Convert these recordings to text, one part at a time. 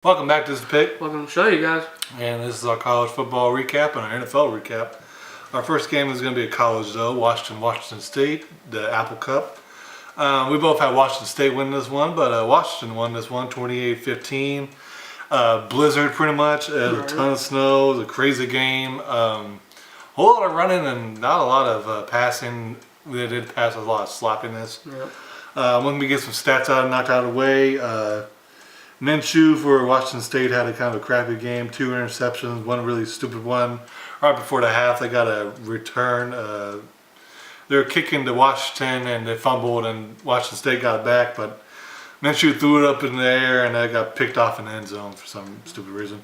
Welcome back to The Pick, Welcome to the show, you guys. and this is our college football recap and our NFL recap. Our first game is going to be a college though, Washington State, the Apple Cup. We both had Washington State win this one, but Washington won this one 28-15. Blizzard pretty much, a ton of snow, it was a crazy game. Whole lot of running and not a lot of passing. They did pass a lot of sloppiness. When we get some stats knocked out of the way, Minshew for Washington State had a kind of a crappy game, 2 interceptions, one really stupid one. Right before the half, they got a return. They were kicking to Washington and they fumbled and Washington State got it back, but Minshew threw it up in the air and that got picked off in the end zone for some stupid reason.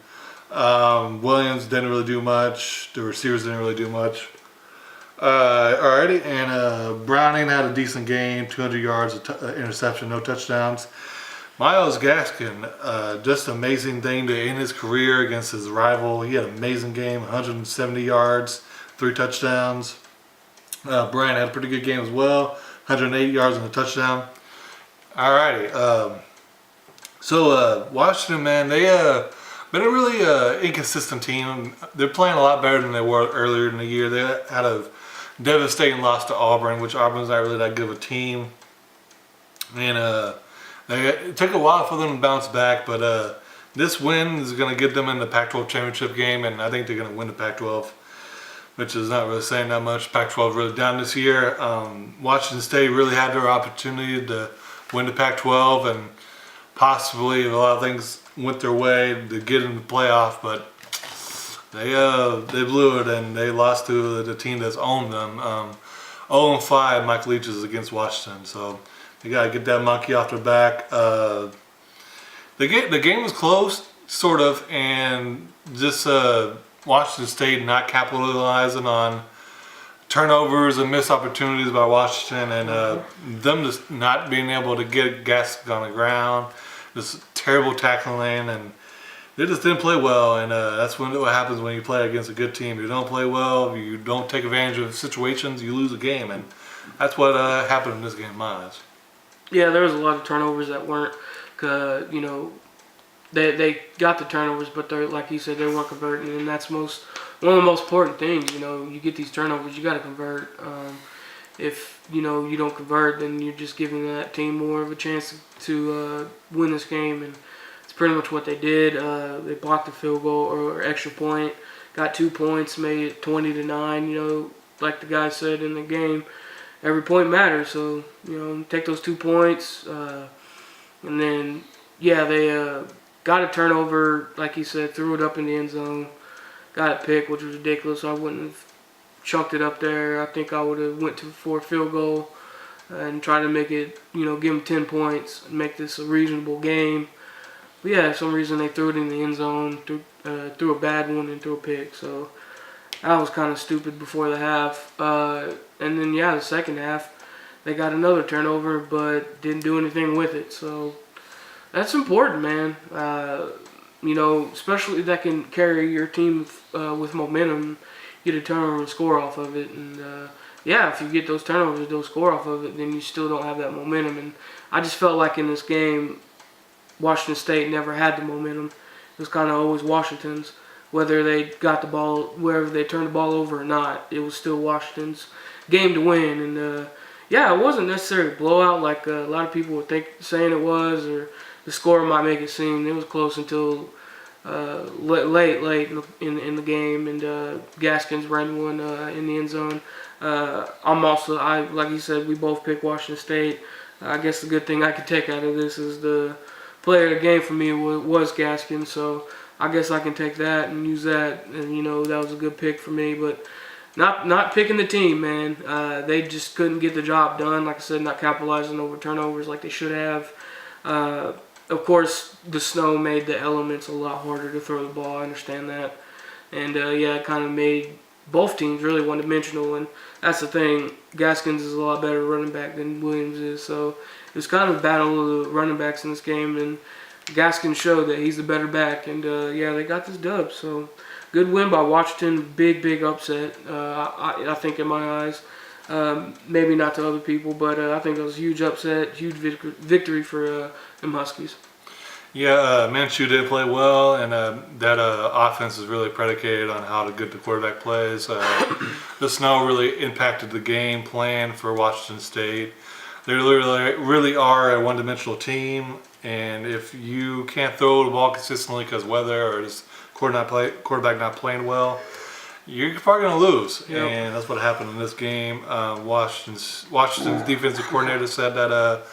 Williams didn't really do much. The receivers didn't really do much. Alrighty, and Browning had a decent game, 200 yards, interception, no touchdowns. Myles Gaskin, just an amazing thing to end his career against his rival. He had an amazing game, 170 yards, 3 touchdowns. Bryant had a pretty good game as well, 108 yards and a touchdown. Alrighty, so Washington, man, they been a really inconsistent team. They're playing a lot better than they were earlier in the year. They had a devastating loss to Auburn, which Auburn's not really that good of a team. And it took a while for them to bounce back, but this win is going to get them in the Pac-12 championship game, and I think they're going to win the Pac-12, which is not really saying that much. Pac-12 really down this year. Washington State really had their opportunity to win the Pac-12, and possibly if a lot of things went their way to get in the playoff, but they blew it and they lost to the team that's owned them. 0-5, Mike Leach is against Washington, so you gotta get that monkey off their back. The game was close, sort of, and just Washington State not capitalizing on turnovers and missed opportunities by Washington, and them just not being able to get Gaskin on the ground, just terrible tackling, and they just didn't play well. And that's what happens when you play against a good team. You don't play well, you don't take advantage of situations, you lose a game, and that's what happened in this game in my eyes. Yeah, there was a lot of turnovers that weren't, they got the turnovers, but they're, like you said, they weren't converting, and that's one of the most important things. You get these turnovers, you got to convert. If you don't convert, then you're just giving that team more of a chance to win this game, and it's pretty much what they did. They blocked the field goal or extra point, got 2 points, made it 20-9. Like the guy said in the game, every point matters. So take those 2 points, and then they got a turnover, like he said, threw it up in the end zone, got a pick, which was ridiculous. I wouldn't have chunked it up there. I think I would have went for a field goal and tried to make it, give them 10 points and make this a reasonable game. But yeah, for some reason they threw it in the end zone, threw a bad one and threw a pick. So that was kind of stupid before the half. And then, the second half, they got another turnover, but didn't do anything with it. So that's important, man. Especially that can carry your team with momentum, get a turnover and score off of it. And, if you get those turnovers, don't score off of it, then you still don't have that momentum. And I just felt like in this game, Washington State never had the momentum. It was kind of always Washington's. Whether they got the ball, wherever they turned the ball over or not, it was still Washington's game to win. And it wasn't necessarily a blowout like a lot of people were saying it was, or the score might make it seem. It was close until late in the game, and Gaskins ran one in the end zone. Like you said, we both picked Washington State. I guess the good thing I could take out of this is the player of the game for me was Gaskins, so I guess I can take that and use that, and that was a good pick for me. But not picking the team, man. They just couldn't get the job done. Like I said, not capitalizing over turnovers like they should have. Of course, the snow made the elements a lot harder to throw the ball. I understand that, and it kind of made both teams really one-dimensional. And that's the thing. Gaskins is a lot better running back than Williams is, so it was kind of a battle of the running backs in this game, and Gaskins showed that he's the better back, and they got this dub. So good win by Washington, big upset. I think in my eyes, maybe not to other people, but I think it was a huge upset, huge victory for them Huskies. Yeah, Minshew did play well, and that offense is really predicated on how good the quarterback plays. The snow really impacted the game plan for Washington State. They really are a one-dimensional team, and if you can't throw the ball consistently because weather or just quarterback not playing well, you're probably going to lose. Yep. And that's what happened in this game. Washington's defensive coordinator said that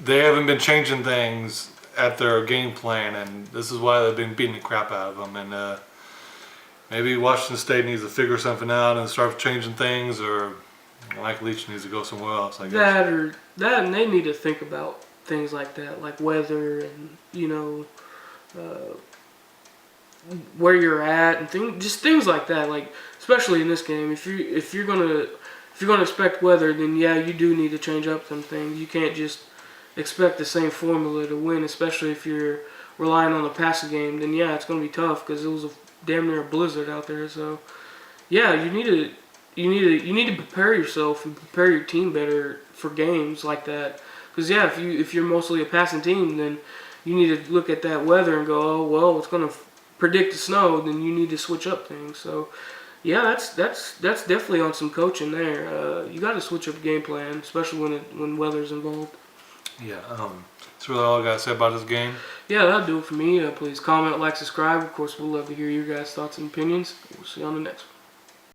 they haven't been changing things at their game plan, and this is why they've been beating the crap out of them. And maybe Washington State needs to figure something out and start changing things, or Mike Leach needs to go somewhere else, I guess. And they need to think about things like that, like weather and where you're at and things like that. Like especially in this game, if you're gonna expect weather, then yeah, you do need to change up some things. You can't just expect the same formula to win, especially if you're relying on the passing game. Then yeah, it's gonna be tough because it was damn near a blizzard out there. So yeah, you need to prepare yourself and prepare your team better for games like that. Because yeah, if you're mostly a passing team, then you need to look at that weather and go, oh well, it's gonna predict the snow. Then you need to switch up things. So yeah, that's definitely on some coaching there. You got to switch up game plan, especially when weather's involved. Yeah, that's really all I got to say about this game. Yeah, that'll do it for me. Please comment, like, subscribe. Of course, we'd love to hear your guys' thoughts and opinions. We'll see you on the next one.